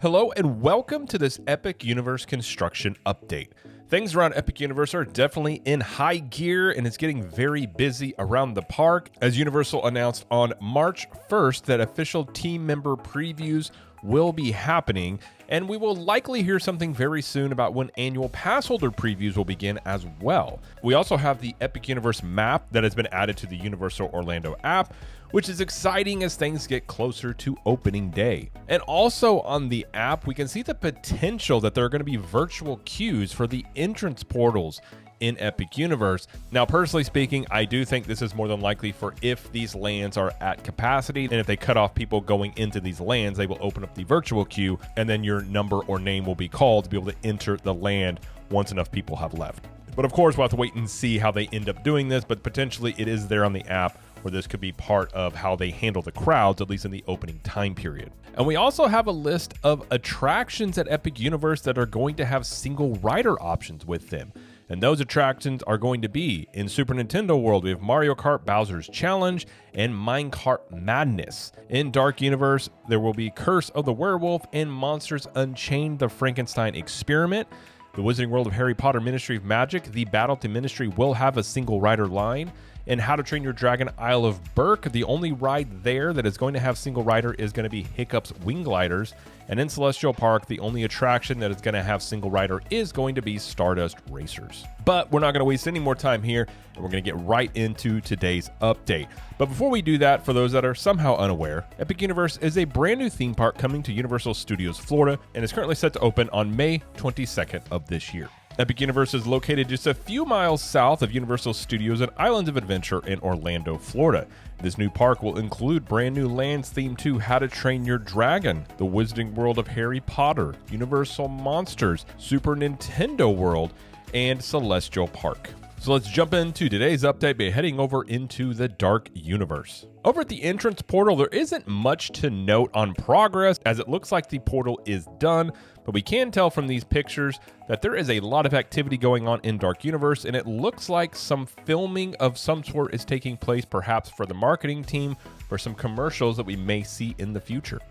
Hello and welcome to this Epic Universe construction update. Things around Epic Universe are definitely in high gear and it's getting very busy around the park, as Universal announced on March 1st that official team member previews will be happening, and we will likely hear something very soon about when annual pass holder previews will begin as well. We also have the Epic Universe map that has been added to the Universal Orlando app, which is exciting as things get closer to opening day. And also on the app, we can see the potential that there are going to be virtual queues for the entrance portals in Epic Universe. Now, personally speaking, I do think this is more than likely for if these lands are at capacity, and if they cut off people going into these lands, they will open up the virtual queue, and then your number or name will be called to be able to enter the land once enough people have left. But of course, we'll have to wait and see how they end up doing this, but potentially it is there on the app where this could be part of how they handle the crowds, at least in the opening time period. And we also have a list of attractions at Epic Universe that are going to have single rider options with them. And those attractions are going to be in Super Nintendo World, we have Mario Kart Bowser's Challenge and Minecart Madness. In Dark Universe, there will be Curse of the Werewolf and Monsters Unchained, the Frankenstein Experiment. The Wizarding World of Harry Potter Ministry of Magic, the Battle to Ministry will have a single rider line. In How to Train Your Dragon Isle of Berk, the only ride there that is going to have single rider is going to be Hiccup's Wing Gliders. And in Celestial Park, the only attraction that is going to have single rider is going to be Stardust Racers. But we're not going to waste any more time here, and we're going to get right into today's update. But before we do that, for those that are somehow unaware, Epic Universe is a brand new theme park coming to Universal Studios Florida, and is currently set to open on May 22nd of this year. Epic Universe is located just a few miles south of Universal Studios and Islands of Adventure in Orlando, Florida. This new park will include brand new lands themed to How to Train Your Dragon, the Wizarding World of Harry Potter, Universal Monsters, Super Nintendo World, and Celestial Park. So let's jump into today's update by heading over into the Dark Universe. Over at the entrance portal, there isn't much to note on progress, as it looks like the portal is done, but we can tell from these pictures that there is a lot of activity going on in Dark Universe, and it looks like some filming of some sort is taking place, perhaps for the marketing team, for some commercials that we may see in the future.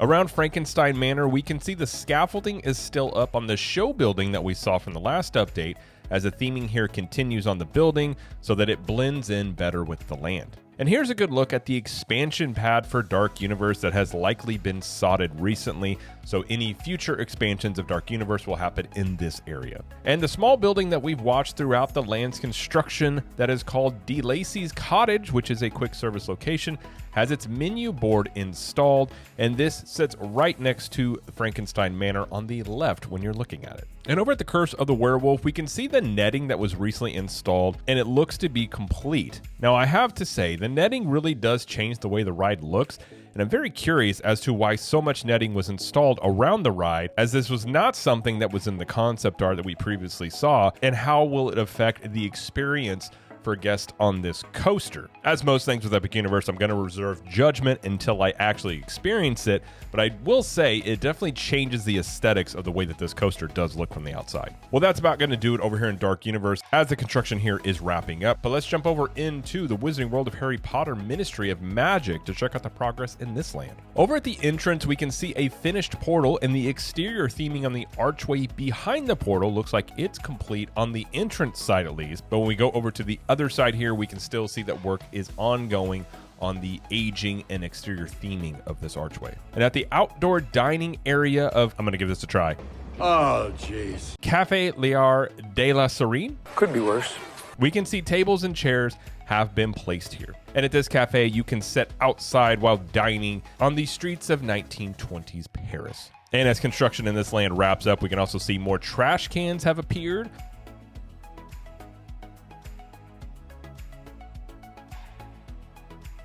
Around Frankenstein Manor, we can see the scaffolding is still up on the show building that we saw from the last update, as the theming here continues on the building so that it blends in better with the land. And here's a good look at the expansion pad for Dark Universe that has likely been sodded recently, so any future expansions of Dark Universe will happen in this area. And the small building that we've watched throughout the land's construction that is called D. Lacey's Cottage, which is a quick service location, has its menu board installed, and this sits right next to Frankenstein Manor on the left when you're looking at it. And over at the Curse of the Werewolf, we can see the netting that was recently installed, and it looks to be complete. Now, I have to say, the netting really does change the way the ride looks, and I'm very curious as to why so much netting was installed around the ride, as this was not something that was in the concept art that we previously saw, and how will it affect the experience for guests on this coaster. As most things with Epic Universe, I'm going to reserve judgment until I actually experience it, but I will say it definitely changes the aesthetics of the way that this coaster does look from the outside. Well, that's about going to do it over here in Dark Universe as the construction here is wrapping up, but let's jump over into the Wizarding World of Harry Potter Ministry of Magic to check out the progress in this land. Over at the entrance, we can see a finished portal, and the exterior theming on the archway behind the portal looks like it's complete on the entrance side at least, but when we go over to the other side here, we can still see that work is ongoing on the aging and exterior theming of this archway. And at the outdoor dining area of, I'm going to give this a try. Oh, jeez. Café Liar de la Serene. Could be worse. We can see tables and chairs have been placed here. And at this cafe, you can sit outside while dining on the streets of 1920s Paris. And as construction in this land wraps up, we can also see more trash cans have appeared.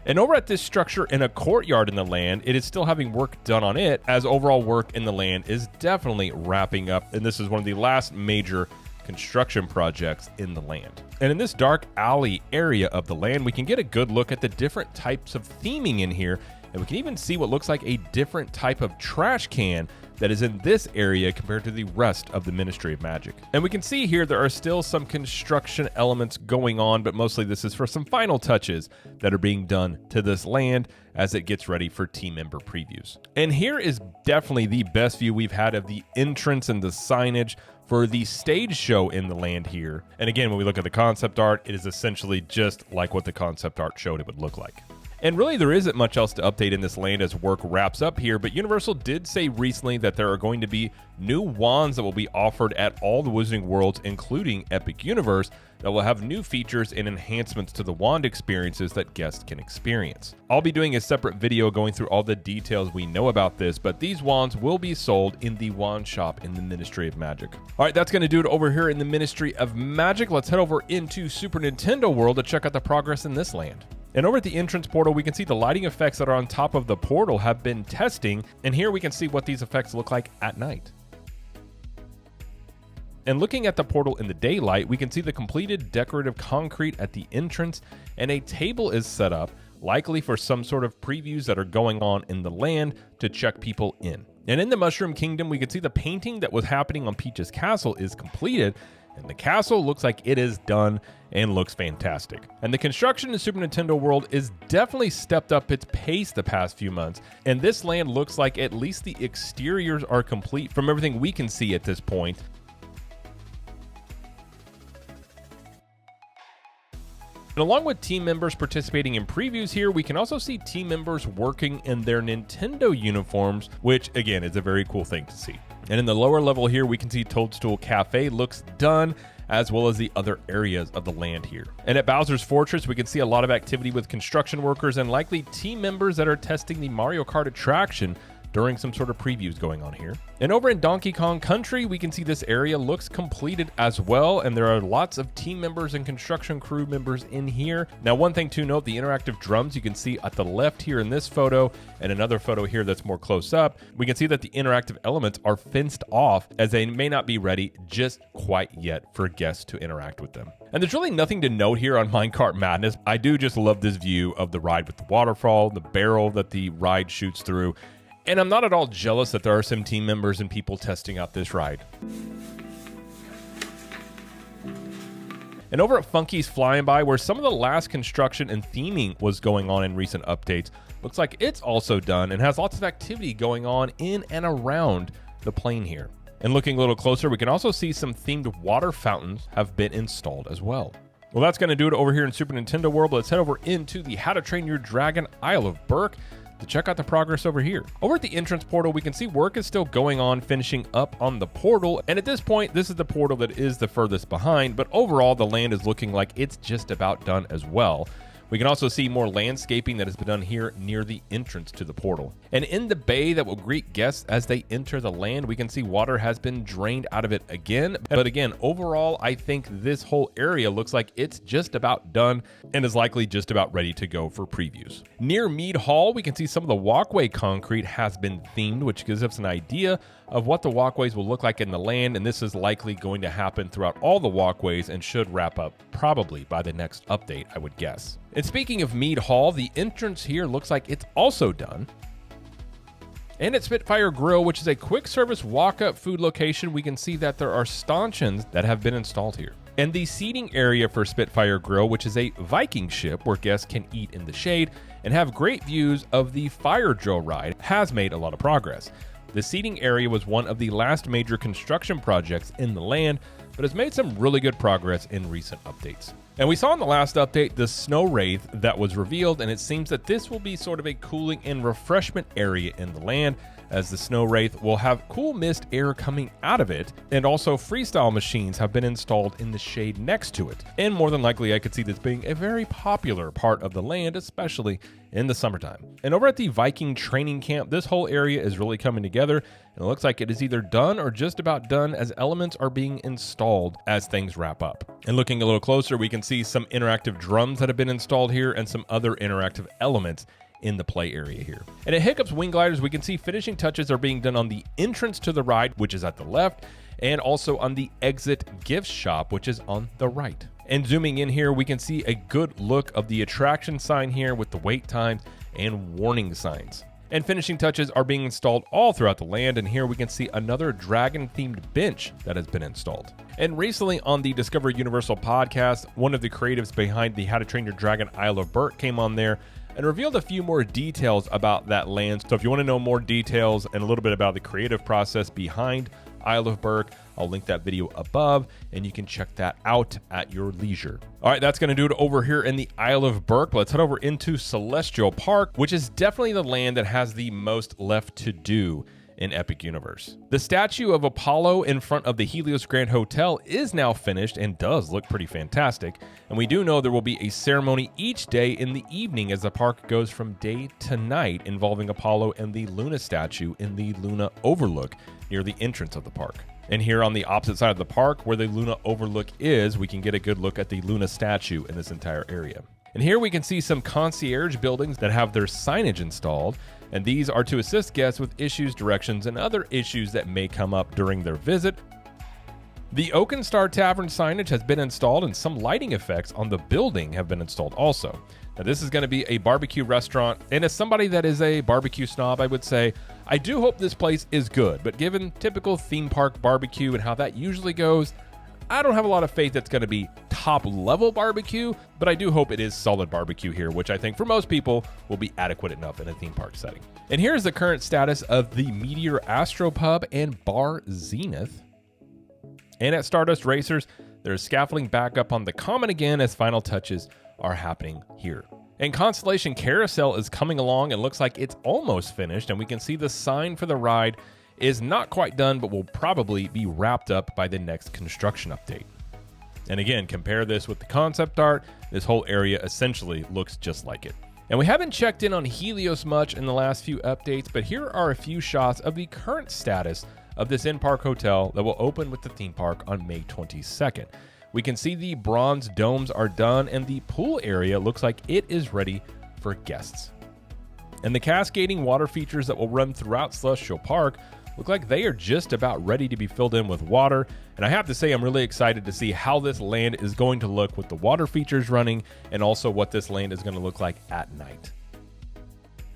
And over at this structure in a courtyard in the land, it is still having work done on it, as overall work in the land is definitely wrapping up. And this is one of the last major construction projects in the land. And in this dark alley area of the land, we can get a good look at the different types of theming in here. And we can even see what looks like a different type of trash can that is in this area compared to the rest of the Ministry of Magic. And we can see here there are still some construction elements going on, but mostly this is for some final touches that are being done to this land as it gets ready for team member previews. And here is definitely the best view we've had of the entrance and the signage for the stage show in the land here. And again, when we look at the concept art, it is essentially just like what the concept art showed it would look like. And really, there isn't much else to update in this land as work wraps up here, but Universal did say recently that there are going to be new wands that will be offered at all the Wizarding Worlds, including Epic Universe, that will have new features and enhancements to the wand experiences that guests can experience. I'll be doing a separate video going through all the details we know about this, but these wands will be sold in the wand shop in the Ministry of Magic. All right, that's going to do it over here in the Ministry of Magic. Let's head over into Super Nintendo World to check out the progress in this land. And over at the entrance portal, we can see the lighting effects that are on top of the portal have been testing, and here we can see what these effects look like at night. And looking at the portal in the daylight, we can see the completed decorative concrete at the entrance, and a table is set up, likely for some sort of previews that are going on in the land to check people in. And in the Mushroom Kingdom, we can see the painting that was happening on Peach's castle is completed, and the castle looks like it is done and looks fantastic. And the construction in Super Nintendo World is definitely stepped up its pace the past few months, and this land looks like at least the exteriors are complete from everything we can see at this point. And along with team members participating in previews here, we can also see team members working in their Nintendo uniforms, which again is a very cool thing to see. And in the lower level here, we can see Toadstool Cafe looks done, as well as the other areas of the land here. And at Bowser's Fortress, we can see a lot of activity with construction workers and likely team members that are testing the Mario Kart attraction during some sort of previews going on here. And over in Donkey Kong Country, we can see this area looks completed as well, and there are lots of team members and construction crew members in here. Now, one thing to note, the interactive drums you can see at the left here in this photo, and another photo here that's more close up, we can see that the interactive elements are fenced off as they may not be ready just quite yet for guests to interact with them. And there's really nothing to note here on Minecart Madness. I do just love this view of the ride with the waterfall, the barrel that the ride shoots through, and I'm not at all jealous that there are some team members and people testing out this ride. And over at Funky's Flying By, where some of the last construction and theming was going on in recent updates, looks like it's also done and has lots of activity going on in and around the plane here. And looking a little closer, we can also see some themed water fountains have been installed as well. Well, that's going to do it over here in Super Nintendo World. Let's head over into the How to Train Your Dragon Isle of Berk to check out the progress over here. Over at the entrance portal, we can see work is still going on, finishing up on the portal. And at this point, this is the portal that is the furthest behind, but overall, the land is looking like it's just about done as well. We can also see more landscaping that has been done here near the entrance to the portal. And in the bay that will greet guests as they enter the land, we can see water has been drained out of it again. But again, overall, I think this whole area looks like it's just about done and is likely just about ready to go for previews. Near Mead Hall, we can see some of the walkway concrete has been themed, which gives us an idea of what the walkways will look like in the land, and this is likely going to happen throughout all the walkways and should wrap up probably by the next update, I would guess. And speaking of Mead Hall, the entrance here looks like it's also done. And at Spitfire Grill, which is a quick service walk-up food location, we can see that there are stanchions that have been installed here. And the seating area for Spitfire Grill, which is a Viking ship where guests can eat in the shade and have great views of the fire drill ride, has made a lot of progress. The seating area was one of the last major construction projects in the land, but has made some really good progress in recent updates. And we saw in the last update the snow wraith that was revealed, and it seems that this will be sort of a cooling and refreshment area in the land, as the snow wraith will have cool mist air coming out of it, and also freestyle machines have been installed in the shade next to it. And more than likely, I could see this being a very popular part of the land, especially in the summertime. And over at the Viking training camp, this whole area is really coming together, and it looks like it is either done or just about done as elements are being installed as things wrap up. And looking a little closer, we can see some interactive drums that have been installed here and some other interactive elements in the play area here. And at Hiccup's Wing Gliders, we can see finishing touches are being done on the entrance to the ride, which is at the left, and also on the exit gift shop, which is on the right. And zooming in here, we can see a good look of the attraction sign here with the wait times and warning signs. And finishing touches are being installed all throughout the land, and here we can see another dragon-themed bench that has been installed. And recently on the Discover Universal podcast, one of the creatives behind the How to Train Your Dragon Isle of Berk came on there and revealed a few more details about that land. So if you want to know more details and a little bit about the creative process behind Isle of Berk, I'll link that video above and you can check that out at your leisure. All right, that's going to do it over here in the Isle of Berk. Let's head over into Celestial Park, which is definitely the land that has the most left to do in Epic Universe. The statue of Apollo in front of the Helios Grand Hotel is now finished and does look pretty fantastic. And we do know there will be a ceremony each day in the evening as the park goes from day to night involving Apollo and the Luna statue in the Luna Overlook near the entrance of the park. And here on the opposite side of the park where the Luna Overlook is, we can get a good look at the Luna statue in this entire area. And here we can see some concierge buildings that have their signage installed, and these are to assist guests with issues, directions, and other issues that may come up during their visit. The Oaken Star Tavern signage has been installed, and some lighting effects on the building have been installed also. Now this is going to be a barbecue restaurant, and as somebody that is a barbecue snob, I would say, I do hope this place is good, but given typical theme park barbecue and how that usually goes, I don't have a lot of faith that's going to be top level barbecue, but I do hope it is solid barbecue here, which I think for most people will be adequate enough in a theme park setting. And here's the current status of the Meteor Astropub and Bar Zenith. And at Stardust Racers, there's scaffolding back up on the Common again as final touches are happening here. And Constellation Carousel is coming along and looks like it's almost finished, and we can see the sign for the ride is not quite done, but will probably be wrapped up by the next construction update. And again, compare this with the concept art, this whole area essentially looks just like it. And we haven't checked in on Helios much in the last few updates, but here are a few shots of the current status of this in-park hotel that will open with the theme park on May 22nd. We can see the bronze domes are done and the pool area looks like it is ready for guests. And the cascading water features that will run throughout Celestial Park look like they are just about ready to be filled in with water. And I have to say, I'm really excited to see how this land is going to look with the water features running and also what this land is going to look like at night.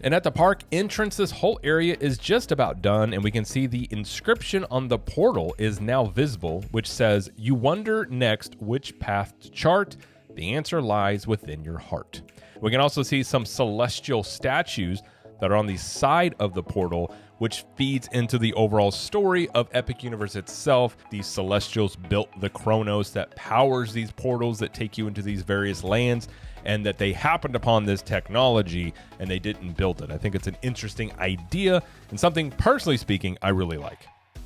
And at the park entrance, this whole area is just about done, and we can see the inscription on the portal is now visible, which says, "You wonder next which path to chart. The answer lies within your heart." We can also see some celestial statues that are on the side of the portal, which feeds into the overall story of Epic Universe itself. These Celestials built the Chronos that powers these portals that take you into these various lands, and that they happened upon this technology and they didn't build it. I think it's an interesting idea and something, personally speaking, I really like.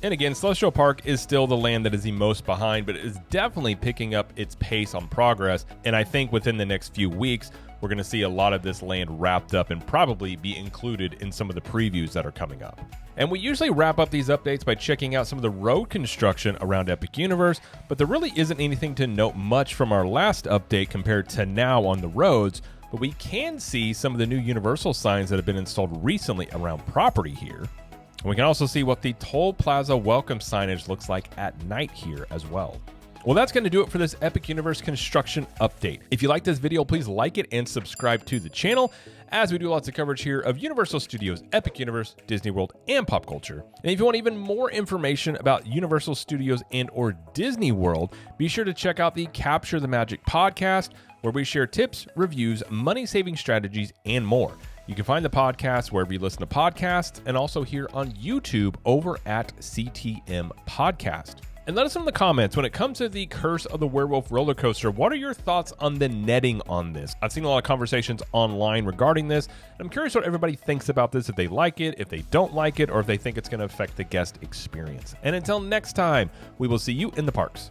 And again, Celestial Park is still the land that is the most behind, but it is definitely picking up its pace on progress. And I think within the next few weeks, we're going to see a lot of this land wrapped up and probably be included in some of the previews that are coming up. And we usually wrap up these updates by checking out some of the road construction around Epic Universe, but there really isn't anything to note much from our last update compared to now on the roads, but we can see some of the new Universal signs that have been installed recently around property here. And we can also see what the Toll Plaza welcome signage looks like at night here as well. Well, that's going to do it for this Epic Universe construction update. If you like this video, please like it and subscribe to the channel, as we do lots of coverage here of Universal Studios, Epic Universe, Disney World, and pop culture. And if you want even more information about Universal Studios and or Disney World, be sure to check out the Capture the Magic podcast, where we share tips, reviews, money-saving strategies, and more. You can find the podcast wherever you listen to podcasts, and also here on YouTube over at CTM Podcast. And let us know in the comments, when it comes to the Curse of the Werewolf roller coaster, what are your thoughts on the netting on this? I've seen a lot of conversations online regarding this. I'm curious what everybody thinks about this, if they like it, if they don't like it, or if they think it's going to affect the guest experience. And until next time, we will see you in the parks.